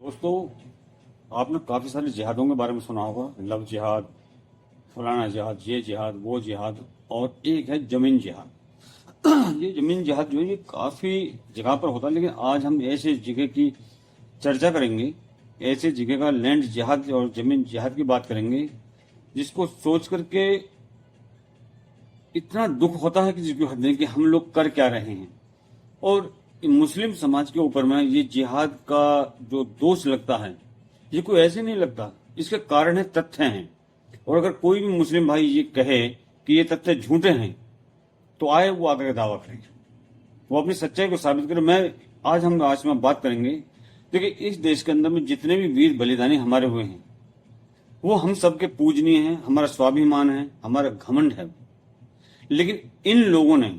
दोस्तों, आपने काफी सारे जिहादों के बारे में सुना होगा। लव जिहाद, फलाना जिहाद, ये जिहाद, वो जिहाद, और एक है जमीन जिहाद। ये जमीन जिहाद जो है ये काफी जगह पर होता है, लेकिन आज हम ऐसे जगह की चर्चा करेंगे, ऐसे जगह का लैंड जिहाद और जमीन जिहाद की बात करेंगे जिसको सोच करके इतना दुख होता है कि जिसकी हद नहीं कि हम लोग कर क्या रहे हैं। और मुस्लिम समाज के ऊपर में ये जिहाद का जो दोष लगता है ये कोई ऐसे नहीं लगता, इसके कारण है, तथ्य हैं। और अगर कोई भी मुस्लिम भाई ये कहे कि ये तथ्य झूठे हैं तो आए वो आकर के दावा करें, वो अपनी सच्चाई को साबित करे। हम आज में बात करेंगे। देखिए, इस देश के अंदर में जितने भी वीर बलिदानी हमारे हुए हैं वो हम सबके पूजनीय हैं, हमारा स्वाभिमान है, हमारा घमंड है। लेकिन इन लोगों ने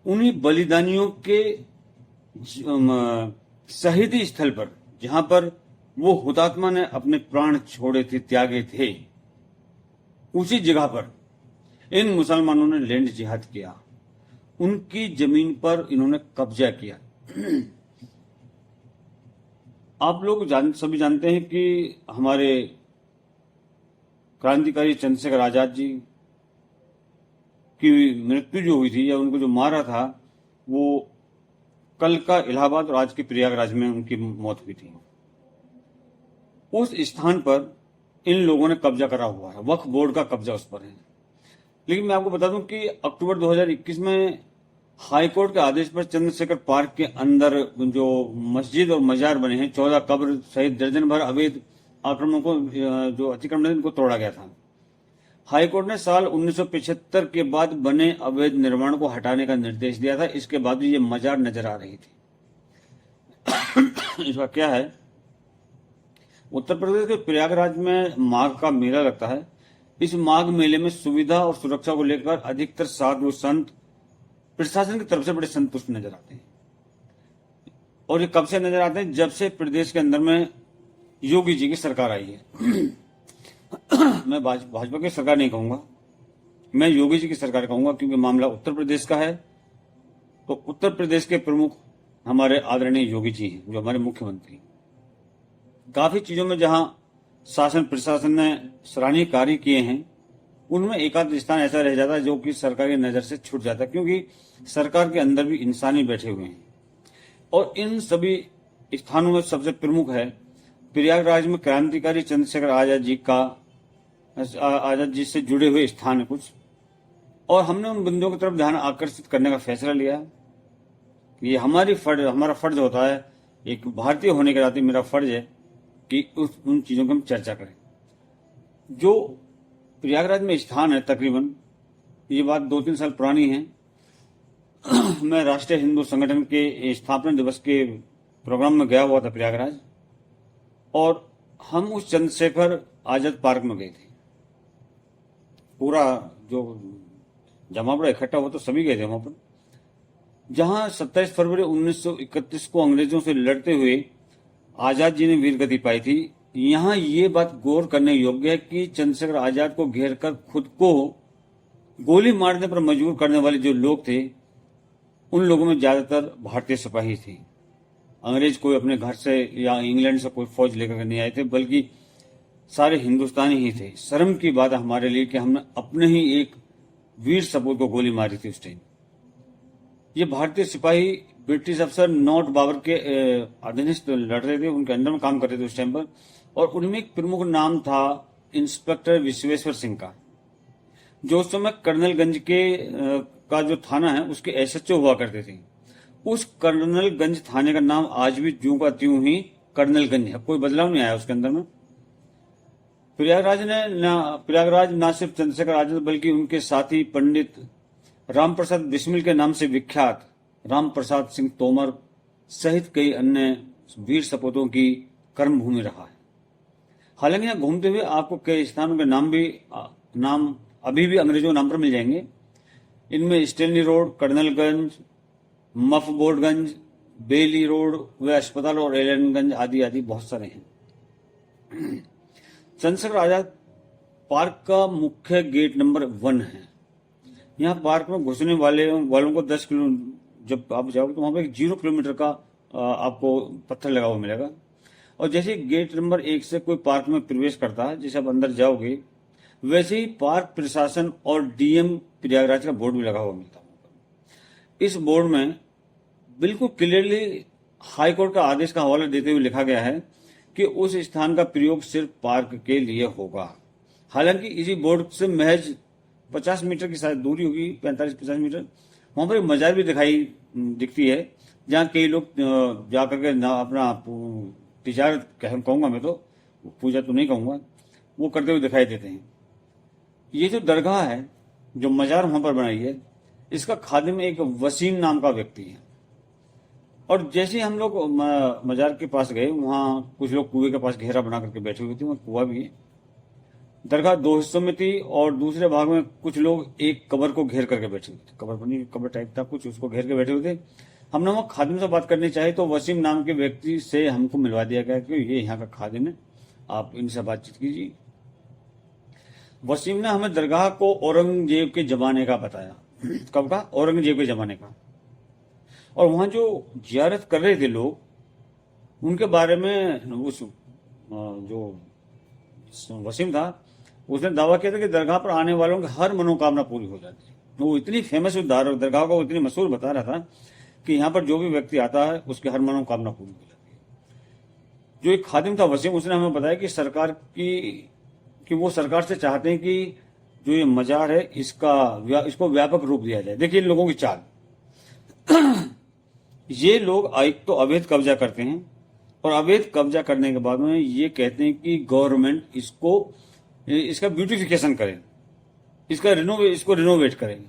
उन्हीं बलिदानियों के शहीदी स्थल पर, जहां पर वो हुतात्मा ने अपने प्राण छोड़े थे, त्यागे थे, उसी जगह पर इन मुसलमानों ने लैंड जिहाद किया, उनकी जमीन पर इन्होंने कब्जा किया। आप लोग सभी जानते हैं कि हमारे क्रांतिकारी चंद्रशेखर आजाद जी की मृत्यु जो हुई थी या उनको जो मारा था वो कल का इलाहाबाद और आज के प्रयागराज में उनकी मौत हुई थी। उस स्थान पर इन लोगों ने कब्जा करा हुआ है, वक्फ बोर्ड का कब्जा उस पर है। लेकिन मैं आपको बता दूं कि अक्टूबर 2021 में हाईकोर्ट के आदेश पर चंद्रशेखर पार्क के अंदर जो मस्जिद और मजार बने हैं, 14 कब्र सहित दर्जन भर अवैध आक्रमणों को, जो अतिक्रमण इनको तोड़ा गया था। हाईकोर्ट ने साल 1975 के बाद बने अवैध निर्माण को हटाने का निर्देश दिया था। इसके बाद भी ये मजार नजर आ रही थी। इसका क्या है, उत्तर प्रदेश के प्रयागराज में माघ का मेला लगता है। इस माघ मेले में सुविधा और सुरक्षा को लेकर अधिकतर साधु संत प्रशासन की तरफ से बड़े संतुष्ट नजर आते हैं। और ये कब से नजर आते हैं? जब से प्रदेश के अंदर में योगी जी की सरकार आई है। मैं भाजपा की सरकार नहीं कहूंगा, मैं योगी जी की सरकार कहूंगा, क्योंकि मामला उत्तर प्रदेश का है। तो उत्तर प्रदेश के प्रमुख हमारे आदरणीय योगी जी हैं, जो हमारे मुख्यमंत्री। काफी चीजों में जहां शासन प्रशासन ने सराहनीय कार्य किए हैं, उनमें एक आध स्थान ऐसा रह जाता है जो कि सरकार की नजर से छूट जाता है, क्योंकि सरकार के अंदर भी इंसानी बैठे हुए हैं। और इन सभी स्थानों में सबसे प्रमुख है प्रयागराज में क्रांतिकारी चंद्रशेखर आजाद जी से जुड़े हुए स्थान है कुछ। और हमने उन बिंदुओं की तरफ ध्यान आकर्षित करने का फैसला लिया। ये हमारा फर्ज होता है, एक भारतीय होने के नाते मेरा फर्ज है कि उन चीजों की हम चर्चा करें। जो प्रयागराज में स्थान है, तकरीबन ये बात 2-3 साल पुरानी है। मैं राष्ट्रीय हिंदू संगठन के स्थापना दिवस के प्रोग्राम में गया हुआ था प्रयागराज, और हम उस चंद्रशेखर आजाद पार्क में गए थे। पूरा जो जमावड़ा इकट्ठा हुआ तो सभी गए थे वहां पर, जहां 27 फरवरी 1931 को अंग्रेजों से लड़ते हुए आजाद जी ने वीरगति पाई थी। यहां ये बात गौर करने योग्य है कि चंद्रशेखर आजाद को घेर कर खुद को गोली मारने पर मजबूर करने वाले जो लोग थे, उन लोगों में ज्यादातर भारतीय सिपाही थे। अंग्रेज कोई अपने घर से या इंग्लैंड से कोई फौज लेकर नहीं आए थे, बल्कि सारे हिंदुस्तानी ही थे। शर्म की बात हमारे लिए कि हमने अपने ही एक वीर सपूत को गोली मारी थी उस टाइम। ये भारतीय सिपाही ब्रिटिश अफसर नॉट बाबर के अधीनस्थ लड़ रहे थे, उनके अंडर में काम कर रहे थे उस टाइम पर। और उनमें एक प्रमुख नाम था इंस्पेक्टर विश्वेश्वर सिंह का, जो उस समय कर्नलगंज का जो थाना है उसके एसएचओ हुआ करते थे। उस कर्नलगंज थाने का नाम आज भी ज्यों का त्यों ही कर्नलगंज है, कोई बदलाव नहीं आया उसके अंदर में। प्रयागराज न सिर्फ चंद्रशेखर आजाद बल्कि उनके साथी पंडित रामप्रसाद बिस्मिल के नाम से विख्यात रामप्रसाद सिंह तोमर सहित कई अन्य वीर सपूतों की कर्मभूमि रहा है। हालांकि यहाँ घूमते हुए आपको कई स्थानों के नाम अभी भी अंग्रेजों नाम पर मिल जाएंगे। इनमें स्टेनली रोड, कर्नलगंज, मफबोर्डगंज, बेली रोड, वे अस्पताल और एलनगंज आदि आदि बहुत सारे हैं। चंद्रशेखर आजाद पार्क का मुख्य गेट नंबर 1 है। यहाँ पार्क में घुसने वालों को 10 किलो, जब आप जाओगे तो वहां पर 0 किलोमीटर का आपको पत्थर लगा हुआ मिलेगा। और जैसे गेट नंबर 1 से कोई पार्क में प्रवेश करता है, जैसे आप अंदर जाओगे, वैसे ही पार्क प्रशासन और डीएम प्रयागराज का बोर्ड भी लगा हुआ मिलता है। इस बोर्ड में बिल्कुल क्लियरली हाई कोर्ट का आदेश का हवाला देते हुए लिखा गया है कि उस स्थान का प्रयोग सिर्फ पार्क के लिए होगा। हालांकि इसी बोर्ड से महज 50 मीटर की शायद दूरी होगी, 45-50 मीटर, वहां पर एक मजार भी दिखती है, जहाँ कई लोग जाकर के अपना तिजारत कहूंगा, मैं तो पूजा तो नहीं कहूंगा, वो करते हुए दिखाई देते हैं। ये जो दरगाह है, जो मजार वहां पर बनाई है, इसका खादिम एक वसीम नाम का व्यक्ति है। और जैसे ही हम लोग मजार के पास गए, वहां कुछ लोग कुएं के पास घेरा बना करके बैठे हुए थे, वहां कुआ भी है। दरगाह 2 हिस्सों में थी और दूसरे भाग में कुछ लोग एक कब्र को घेर करके बैठे हुए थे, कब्र बनी, कब्र टाइप था कुछ, उसको घेर के बैठे हुए थे। हमने वहां खादिम से बात करनी चाहिए तो वसीम नाम के व्यक्ति से हमको मिलवा दिया गया कि ये यहाँ का खादिम है, आप इनसे बातचीत कीजिए। वसीम ने हमें दरगाह को औरंगजेब के जमाने का बताया। कब का? औरंगजेब के जमाने का। और वहां जो जियारत कर रहे थे लोग, उनके बारे में उस जो वसीम था, उसने दावा किया था कि दरगाह पर आने वालों की हर मनोकामना पूरी हो जाती है। वो इतनी फेमस दरगाह को इतनी मशहूर बता रहा था कि यहाँ पर जो भी व्यक्ति आता है उसकी हर मनोकामना पूरी हो जाती है। जो एक खादिम था वसीम, उसने हमें बताया कि वो सरकार से चाहते हैं कि जो ये मजार है इसको व्यापक रूप दिया जाए। देखिए इन लोगों की चाल, ये लोग एक तो अवैध कब्जा करते हैं और अवैध कब्जा करने के बाद में ये कहते हैं कि गवर्नमेंट इसका ब्यूटिफिकेशन करे, इसको रिनोवेट करें।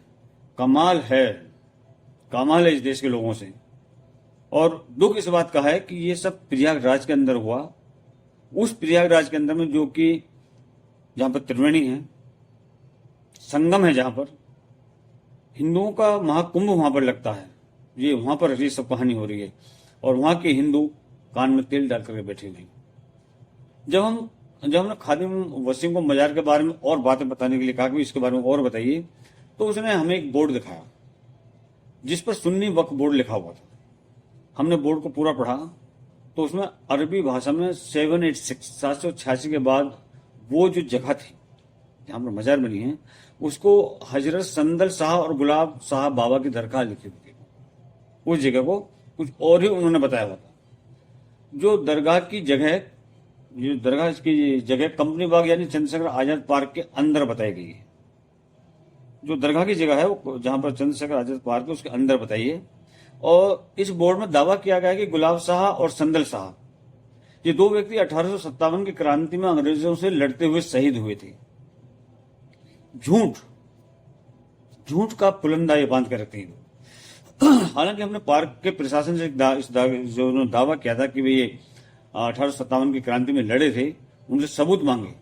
कमाल है इस देश के लोगों से। और दुख इस बात का है कि ये सब प्रयागराज के अंदर हुआ, उस प्रयागराज के अंदर में जो कि जहां पर त्रिवेणी है, संगम है, जहां पर हिंदुओं का महाकुंभ वहां पर लगता है, ये वहां पर ये सब कहानी हो रही है। और वहां के हिंदू कान में तेल डाल करके बैठे हुए। जब हमने खादिम वसीम को मजार के बारे में और बातें बताने के लिए कहा कि इसके बारे में और बताइए, तो उसने हमें एक बोर्ड दिखाया जिस पर सुन्नी वक्फ बोर्ड लिखा हुआ था। हमने बोर्ड को पूरा पढ़ा तो उसमें अरबी भाषा में 786 के बाद वो जो जगह थी जहां पर मजार बनी है, उसको हजरत संदल शाह और गुलाब शाह बाबा की दरगाह लिखी हुई थी। उस जगह को कुछ और ही उन्होंने बताया हुआ था। जो दरगाह की जगह कंपनी बाग यानी चंद्रशेखर आजाद पार्क के अंदर बताई गई है। जो दरगाह की जगह है वो जहां पर चंद्रशेखर आजाद पार्क है उसके अंदर बताई है। और इस बोर्ड में दावा किया गया है कि गुलाब शाह और संदल शाह, ये 2 व्यक्ति 1857 की क्रांति में अंग्रेजों से लड़ते हुए शहीद हुए थे। झूठ का पुलंदा ये बांध कर रखते हैं। हालांकि हमने पार्क के प्रशासन से जो उन्होंने दावा किया था कि वे 1857 की क्रांति में लड़े थे, उनसे सबूत मांगे,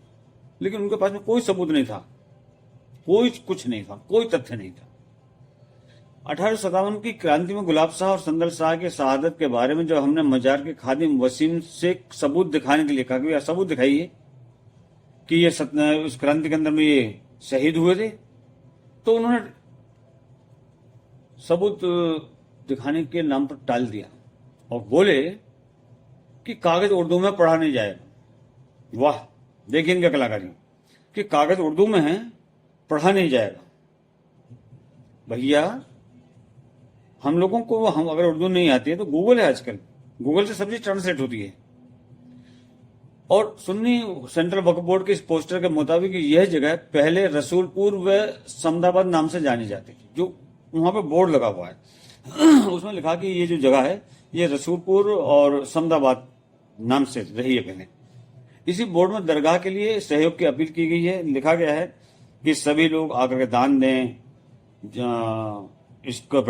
लेकिन उनके पास में कोई सबूत नहीं था, कुछ नहीं था, कोई तथ्य नहीं था। 1857 की क्रांति में गुलाब शाह और संदल शाह के शहादत के बारे में जब हमने मजार के खादिम वसीम से सबूत दिखाने के लिए कहा कि सबूत दिखाइए कि ये उस क्रांति के अंदर में ये शहीद हुए थे, तो उन्होंने सबूत दिखाने के नाम पर टाल दिया और बोले कि कागज उर्दू में पढ़ा नहीं जाएगा। वाह, देखिए इनका कलाकारी कि कागज उर्दू में है, पढ़ा नहीं जाएगा। भैया, हम लोगों को अगर उर्दू नहीं आती है तो गूगल है, आजकल गूगल से सब चीज ट्रांसलेट होती है। और सुन्नी सेंट्रल वक्फ बोर्ड के इस पोस्टर के मुताबिक यह जगह पहले रसूलपुर व समदाबाद नाम से जानी जाती थी। जो वहां पे बोर्ड लगा हुआ है उसमें लिखा कि ये जो जगह है ये रसूलपुर और समदाबाद नाम से रही है पहले। इसी बोर्ड में दरगाह के लिए सहयोग की अपील की गई है। लिखा गया है कि सभी लोग आकर के दान दें, इसको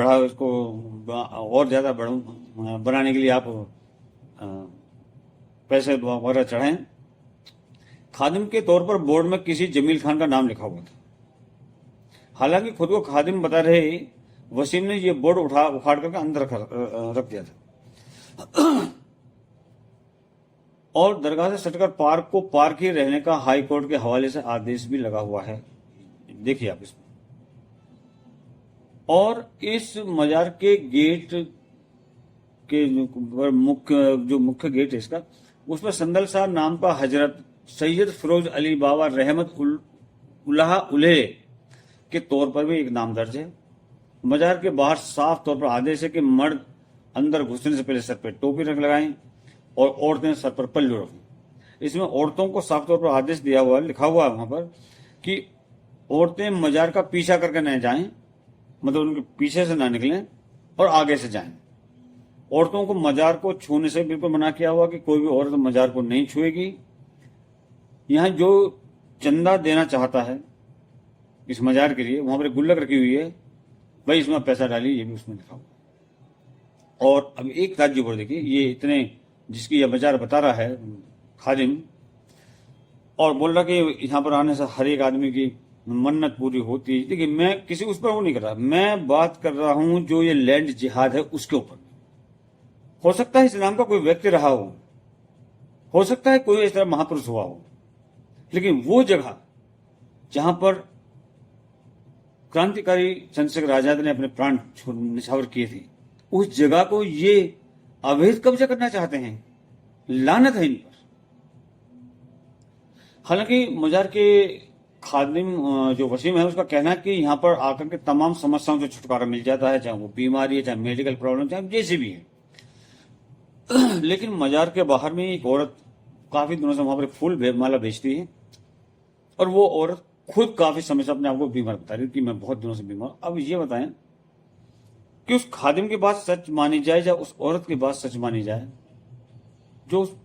और ज्यादा बनाने के लिए आप पैसे वगैरह चढ़ाएं। खादिम के तौर पर बोर्ड में किसी जमील खान का नाम लिखा हुआ था। हालांकि खुद को खादिम बता रहे वसीम ने यह बोर्ड उखाड़ करके अंदर रख दिया था। और दरगाह से सटकर पार्क को पार्क ही रहने का हाई कोर्ट के हवाले से आदेश भी लगा हुआ है, देखिए आप इसमें। और इस मजार के गेट के मुख्य गेट है इसका, उसमें संदल साहब नाम का हजरत सैयद फिरोज अली बाबा रहमत उल्लाह उलह के तौर पर भी एक नाम दर्ज है। मजार के बाहर साफ तौर पर आदेश है कि मर्द अंदर घुसने से पहले सर पर टोपी रख लगाएं और औरतें सर पर पल्लू रखें। इसमें औरतों को साफ तौर पर आदेश दिया हुआ, लिखा हुआ है वहां पर कि औरतें मजार का पीछा करके न जाएं, मतलब उनके पीछे से ना निकलें और आगे से जाएं। औरतों को मजार को छूने से बिल्कुल मना किया हुआ कि कोई भी औरत मजार को नहीं छुएगी। यहाँ जो चंदा देना चाहता है इस मजार के लिए, वहां पर गुल्लक रखी हुई है, भाई इसमें पैसा डालिए, ये भी उसमें लिखा हुआ। और अब एक ताज्जुब और देखिए, ये इतने जिसकी यह मजार बता रहा है खादिम, और बोल रहा कि यहाँ पर आने से हर एक आदमी की मन्नत पूरी होती है। देखिए मैं किसी उस पर वो नहीं कर रहा, मैं बात कर रहा हूं जो ये लैंड जिहाद है उसके ऊपर। हो सकता है इस्लाम का कोई व्यक्ति रहा हो सकता है कोई इस तरह महापुरुष हुआ हो, लेकिन वो जगह जहां पर क्रांतिकारी चंद्रशेखर आजाद ने अपने प्राण निछावर किए थे, उस जगह को ये अवैध कब्जा करना चाहते हैं। लानत है इन पर। हालांकि मजार के खादिम जो वसीम है उसका कहना है कि यहाँ पर आकर के तमाम समस्याओं से छुटकारा मिल जाता है, चाहे वो बीमारी है, चाहे मेडिकल प्रॉब्लम, चाहे जैसे भी है। लेकिन मजार के बाहर में एक औरत काफी दिनों से वहां पर फूल माला बेचती है, और वो औरत खुद काफी समय से अपने आप को बीमार बता रही कि मैं बहुत दिनों से बीमार। अब ये बताएं कि उस खादिम की बात सच मानी जाए या उस औरत की बात सच मानी जाए जो उस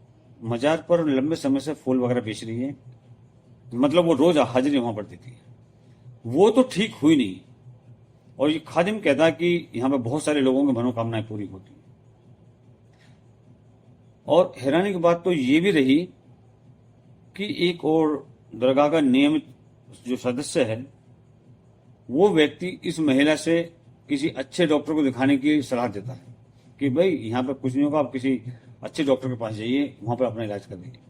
मजार पर लंबे समय से फूल वगैरह बेच रही है, मतलब वो रोज हाजिरी वहां पर देती है, वो तो ठीक हुई नहीं। और ये खादिम कहता है कि यहां पर बहुत सारे लोगों की मनोकामनाएं पूरी होती हैं। और हैरानी की बात तो ये भी रही कि एक और दरगाह का नियमित जो सदस्य है, वो व्यक्ति इस महिला से किसी अच्छे डॉक्टर को दिखाने की सलाह देता है कि भाई यहाँ पर कुछ नहीं होगा, आप किसी अच्छे डॉक्टर के पास जाइए, वहां पर अपना इलाज कर दीजिए।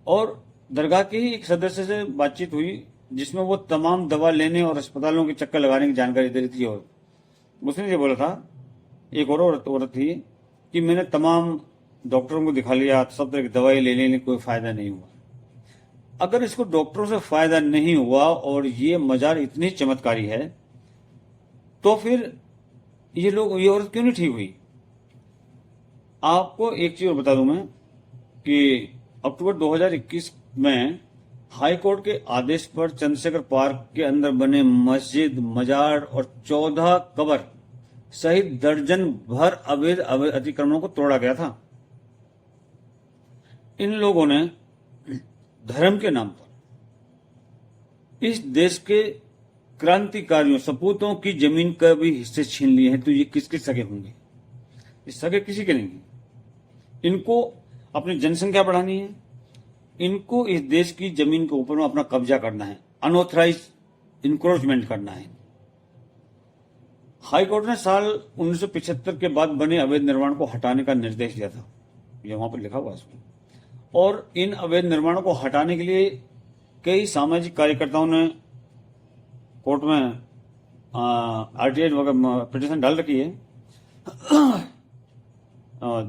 और दरगाह के ही एक सदस्य से बातचीत हुई जिसमें वो तमाम दवा लेने और अस्पतालों के चक्कर लगाने की जानकारी दे रही थी। और उसने ये बोला था, एक और औरत थी, कि मैंने तमाम डॉक्टरों को दिखा लिया, सब तरह की दवाई ले लेने, कोई फायदा नहीं हुआ। अगर इसको डॉक्टरों से फायदा नहीं हुआ और ये मजार इतनी चमत्कारी है, तो फिर ये औरत क्यों नहीं ठीक हुई? आपको एक चीज और बता दूं मैं कि अक्टूबर 2021 में हाई कोर्ट के आदेश पर चंद्रशेखर पार्क के अंदर बने मस्जिद, मजार और 14 कब्र सहित दर्जन भर अवैध अतिक्रमणों को तोड़ा गया था। इन लोगों ने धर्म के नाम पर इस देश के क्रांतिकारियों, सपूतों की जमीन का भी हिस्से छीन लिए हैं। तो ये किसके सगे होंगे? ये सगे किसी के नहीं हैं। इनको अपनी जनसंख्या बढ़ानी है, इनको इस देश की जमीन के ऊपर में अपना कब्जा करना है, अनऑथराइज इंक्रोचमेंट करना है। हाईकोर्ट ने साल 1975 के बाद बने अवैध निर्माण को हटाने का निर्देश दिया था, ये वहां पर लिखा हुआ है। और इन अवैध निर्माणों को हटाने के लिए कई सामाजिक कार्यकर्ताओं ने कोर्ट में आरटीआई वगैरह पिटीशन डाल रखी है,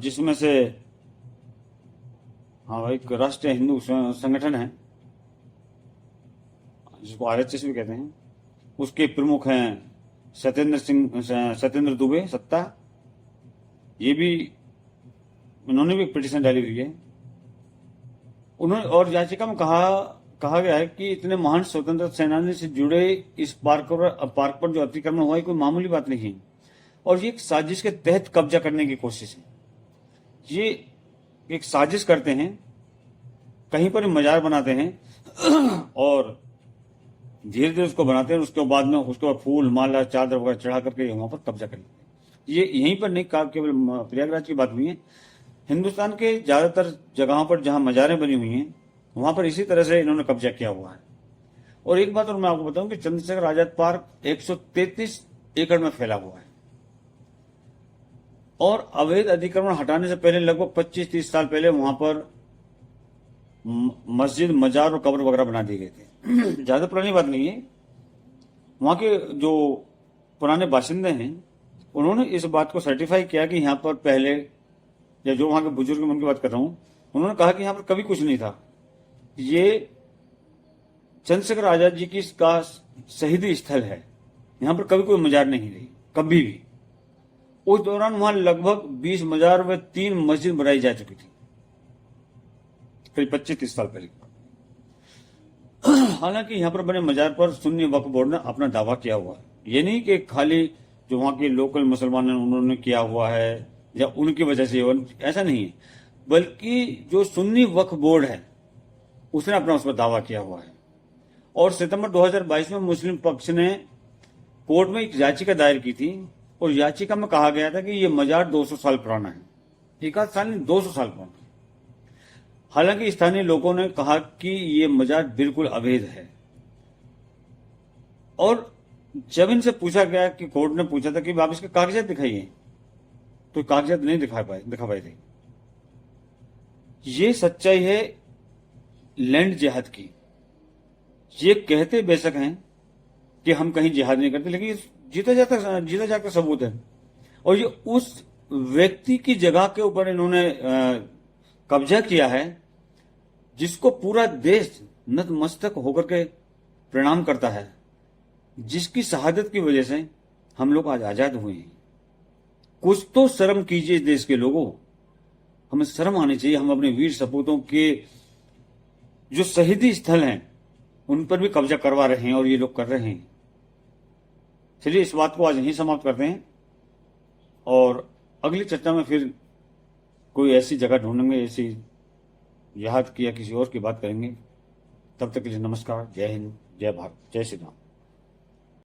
जिसमें से एक राष्ट्रीय हिंदू संगठन है जिसको आरएसएस भी कहते हैं, उसके प्रमुख हैं सत्येंद्र दुबे सत्ता, ये भी उन्होंने भी पिटीशन डाली हुई है। उन्होंने और याचिका में कहा गया है कि इतने महान स्वतंत्रता सेनानी से जुड़े इस पार्क पर जो अतिक्रमण हुआ है कोई मामूली बात नहीं है, और ये एक साजिश के तहत कब्जा करने की कोशिश है। ये एक साजिश करते हैं, कहीं पर मजार बनाते हैं और धीरे धीरे उसको बनाते हैं, उसके बाद फूल माला चादर वगैरह चढ़ा करके वहां पर कब्जा कर लेते हैं। ये यहीं पर नहीं, केवल प्रयागराज की बात हुई है, हिंदुस्तान के ज्यादातर जगहों पर जहां मजारें बनी हुई हैं वहां पर इसी तरह से इन्होंने कब्जा किया हुआ है। और एक बात और मैं आपको बताऊं कि चंद्रशेखर आजाद पार्क 133 एकड़ में फैला हुआ है, और अवैध अतिक्रमण हटाने से पहले लगभग 25-30 साल पहले वहां पर मस्जिद, मजार और कब्र वगैरह बना दिए गए थे। ज्यादा पुरानी बात नहीं है। वहां के जो पुराने बाशिंदे हैं उन्होंने इस बात को सर्टिफाई किया कि यहाँ पर पहले या जो वहां के बुजुर्ग मन की बात कर रहा हूं, उन्होंने कहा कि यहां पर कभी कुछ नहीं था। ये चंद्रशेखर आजाद जी की का शहीदी स्थल है, यहां पर कभी कोई मजार नहीं रही, कभी भी। उस दौरान वहां लगभग 20 मजार व 3 मस्जिद बनाई जा चुकी थी, करीब 25-30 साल पहले। हालांकि यहां पर बने मजार पर सुन्नी वक्फ बोर्ड ने अपना दावा किया हुआ है। ये नहीं कि खाली जो वहां के लोकल मुसलमान हैं उन्होंने किया हुआ है या उनकी वजह से, ऐसा नहीं है, बल्कि जो सुन्नी वक्फ बोर्ड है उसने अपना उस पर दावा किया हुआ है। और सितंबर 2022 में मुस्लिम पक्ष ने कोर्ट में एक याचिका दायर की थी, और याचिका में कहा गया था कि ये मजार 200 साल पुराना है। एक आध साल नहीं, 200 साल पुराना। हालांकि स्थानीय लोगों ने कहा कि ये मजार बिल्कुल अवैध है। और जब इनसे पूछा गया कि कोर्ट ने पूछा था कि आप इसके कागजात दिखाइए, तो कागजात नहीं दिखा पाए थे। ये सच्चाई है लैंड जिहाद की। ये कहते बेशक हैं कि हम कहीं जिहाद नहीं करते, लेकिन जीता जाता सबूत है। और ये उस व्यक्ति की जगह के ऊपर इन्होंने कब्जा किया है जिसको पूरा देश नतमस्तक होकर के प्रणाम करता है, जिसकी शहादत की वजह से हम लोग आज आजाद हुए हैं। कुछ तो शर्म कीजिए देश के लोगों, हमें शर्म आनी चाहिए। हम अपने वीर सपूतों के जो शहीदी स्थल हैं उन पर भी कब्जा करवा रहे हैं, और ये लोग कर रहे हैं। चलिए इस बात को आज यहीं समाप्त करते हैं, और अगली चर्चा में फिर कोई ऐसी जगह ढूंढेंगे, ऐसी जिहाद की या किसी और की बात करेंगे। तब तक के लिए नमस्कार, जय हिंद, जय भारत, जय श्री राम।